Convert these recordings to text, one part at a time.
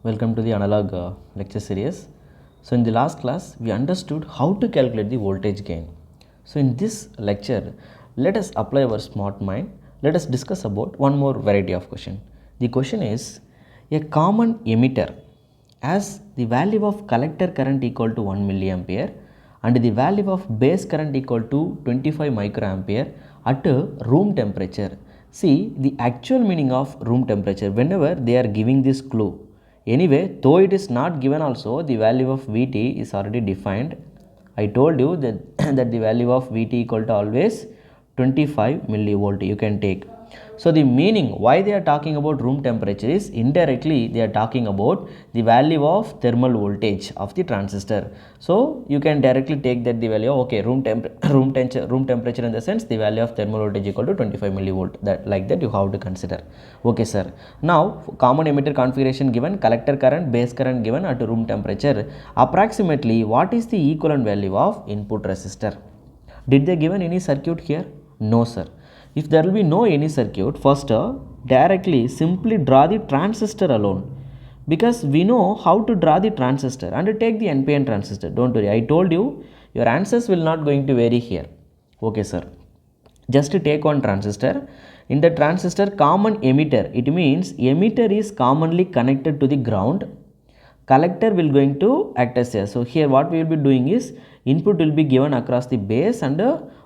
Welcome to the analog lecture series. So in the last class we understood how to calculate the voltage gain. So in this lecture let us apply our smart mind. Let us discuss about one more variety of question. The question is, a common emitter has the value of collector current equal to 1 milliampere and the value of base current equal to 25 microampere at room temperature. See, the actual meaning of room temperature, whenever they are giving this clue, anyway, though it is not given also, the value of Vt is already defined. I told you that, that the value of Vt equal to always 25 millivolt you can take. So the meaning why they are talking about room temperature is indirectly they are talking about the value of thermal voltage of the transistor. So you can directly take that the value of room temperature in the sense the value of thermal voltage equal to 25 millivolt, that like that you have to consider. Okay sir. Now common emitter configuration given, collector current, base current given at room temperature. Approximately what is the equivalent value of input resistor? Did they given any circuit here? No sir. If there will be no any circuit, first directly simply draw the transistor alone, because we know how to draw the transistor, and take the NPN transistor. Don't worry, I told you your answers will not going to vary here. Okay sir. Just take one transistor. In the transistor common emitter, it means emitter is commonly connected to the ground. Collector will going to act as a, so here what we will be doing is input will be given across the base and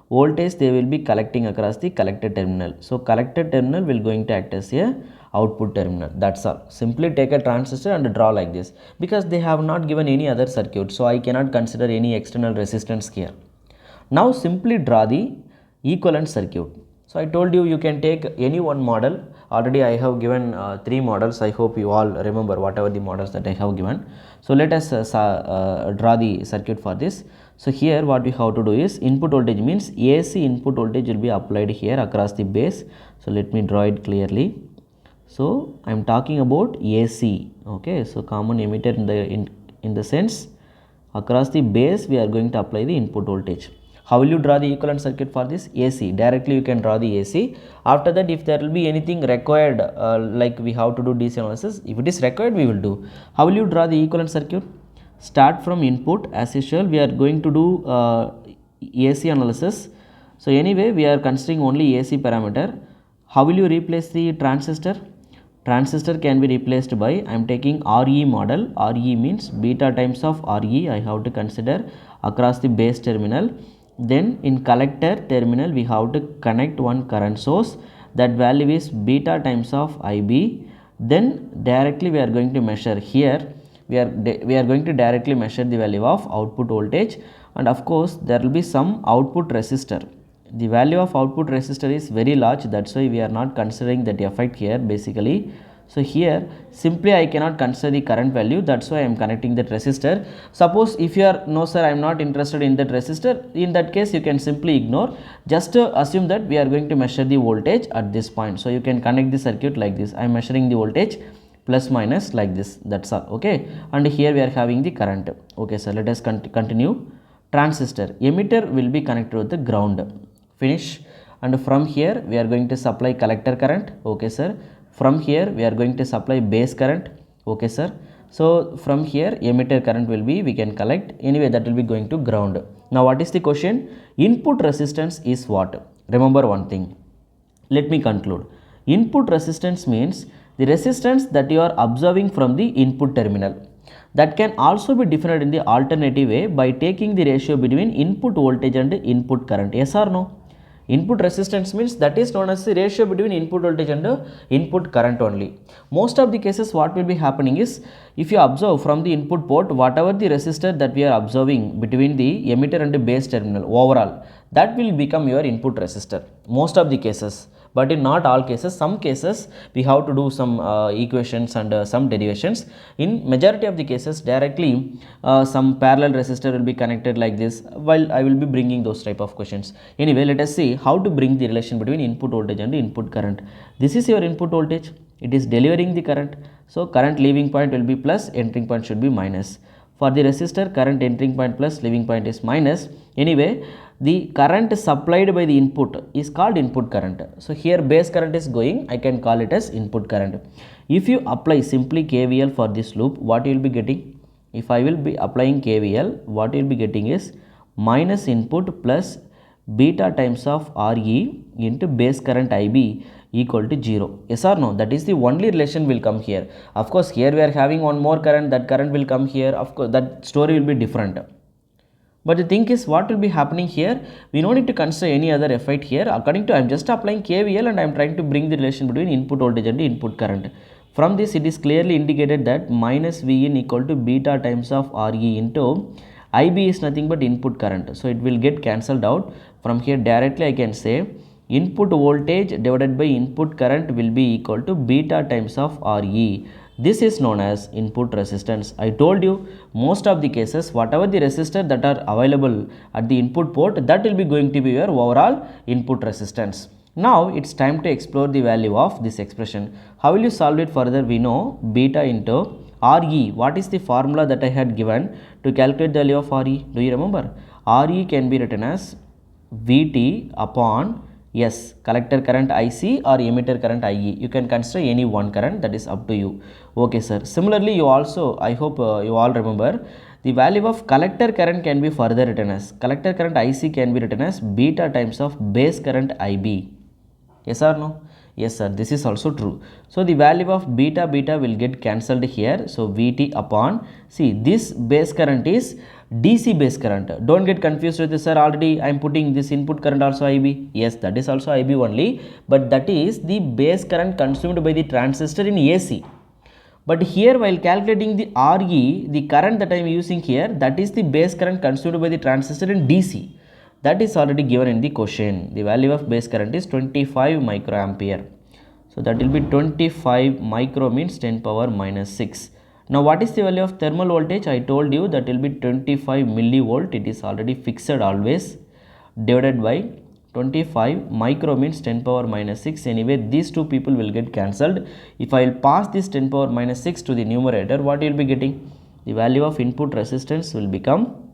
voltage they will be collecting across the collector terminal. So collector terminal will going to act as a output terminal. That's all. Simply take a transistor and draw like this, because they have not given any other circuit, so I cannot consider any external resistance here. Now simply draw the equivalent circuit. So I told you can take any one model. Already I have given 3 models. I hope you all remember whatever the models that I have given. So let us draw the circuit for this. So here what we have to do is, input voltage means AC input voltage will be applied here across the base. So let me draw it clearly. So I am talking about AC. Okay, so common emitter in the sense across the base we are going to apply the input voltage. How will you draw the equivalent circuit for this? AC. Directly you can draw the AC. After that, if there will be anything required, like we have to do DC analysis, if it is required we will do. How will you draw the equivalent circuit? Start from input as usual. We are going to do AC analysis. So anyway we are considering only AC parameter. How will you replace the transistor? Transistor can be replaced by, I am taking RE model. RE means beta times of RE I have to consider across the base terminal. Then in collector terminal we have to connect one current source, that value is beta times of IB. Then directly we are going to measure here, we are going to directly measure the value of output voltage, and of course there will be some output resistor. The value of output resistor is very large, that's why we are not considering that effect here basically. So here simply I cannot consider the current value, that's why I am connecting that resistor. Suppose if you are, no sir I am not interested in that resistor, in that case you can simply ignore. Just assume that we are going to measure the voltage at this point. So you can connect the circuit like this. I am measuring the voltage plus minus like this, that's all. Okay, and here we are having the current. Okay sir, let us continue. Transistor emitter will be connected with the ground. Finish. And from here we are going to supply collector current. Okay sir. From here we are going to supply base current. Okay sir. So from here emitter current will be, we can collect, anyway that will be going to ground. Now what is the question? Input resistance is what? Remember one thing, let me conclude. Input resistance means the resistance that you are observing from the input terminal. That can also be defined in the alternative way by taking the ratio between input voltage and input current. Yes or no? Input resistance means that is known as the ratio between input voltage and input current only. Most of the cases what will be happening is, if you observe from the input port, whatever the resistor that we are observing between the emitter and the base terminal overall, that will become your input resistor. Most of the cases, but in not all cases. Some cases we have to do some equations and some derivations. In majority of the cases directly some parallel resistor will be connected like this, while I will be bringing those type of questions. Anyway, let us see how to bring the relation between input voltage and input current. This is your input voltage, it is delivering the current, so current leaving point will be plus, entering point should be minus. For the resistor, current entering point plus leaving point is minus. Anyway, the current supplied by the input is called input current. So here base current is going, I can call it as input current. If you apply simply KVL for this loop, what you will be getting? If I will be applying KVL, what you will be getting is minus input plus beta times of RE into base current IB equal to 0. Yes or no? That is the only relation will come here. Of course, here we are having one more current, that current will come here. Of course, that story will be different. But the thing is, what will be happening here? We don't need to consider any other effect here. According to, I am just applying KVL and I am trying to bring the relation between input voltage and input current. From this, it is clearly indicated that minus Vin equal to beta times of Re into IB is nothing but input current. So it will get cancelled out. From here directly I can say input voltage divided by input current will be equal to beta times of Re. This is known as input resistance. I told you, most of the cases, whatever the resistor that are available at the input port, that will be going to be your overall input resistance. Now it's time to explore the value of this expression. How will you solve it further? We know beta into Re. What is the formula that I had given to calculate the value of Re? Do you remember? Re can be written as Vt upon S, collector current IC or emitter current IE. You can consider any one current, that is up to you. Okay sir. Similarly, you also, I hope you all remember, the value of collector current can be further written as, collector current IC can be written as beta times of base current IB. Yes or no? Yes sir, this is also true. So the value of beta will get cancelled here. So Vt upon, see this base current is DC base current. Don't get confused with this, sir. Already I am putting this input current also IB. Yes, that is also IB only, but that is the base current consumed by the transistor in AC. But here while calculating the Re, the current that I am using here, that is the base current consumed by the transistor in DC. That is already given in the question. The value of base current is 25 microampere. So that will be 25 micro means 10 power minus 6. Now what is the value of thermal voltage? I told you that will be 25 millivolt. It is already fixed always, divided by 25 micro means 10 power minus 6. Anyway, these two people will get cancelled. If I will pass this 10 power minus 6 to the numerator, what you will be getting? The value of input resistance will become,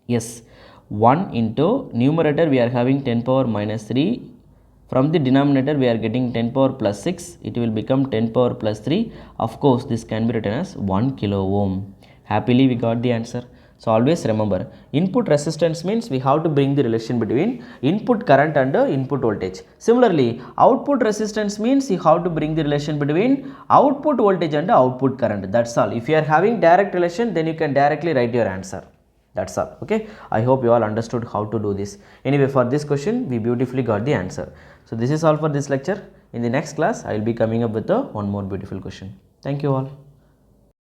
yes, 1 into numerator we are having 10 power minus 3. From the denominator we are getting 10 power plus 6, it will become 10 power plus 3. Of course, this can be written as 1 kilo ohm. Happily we got the answer. So always remember, input resistance means we have to bring the relation between input current and input voltage. Similarly, output resistance means you have to bring the relation between output voltage and output current. That's all. If you are having direct relation, then you can directly write your answer. That's all. Okay, I hope you all understood how to do this. Anyway, for this question we beautifully got the answer. So this is all for this lecture. In the next class I will be coming up with one more beautiful question. Thank you all.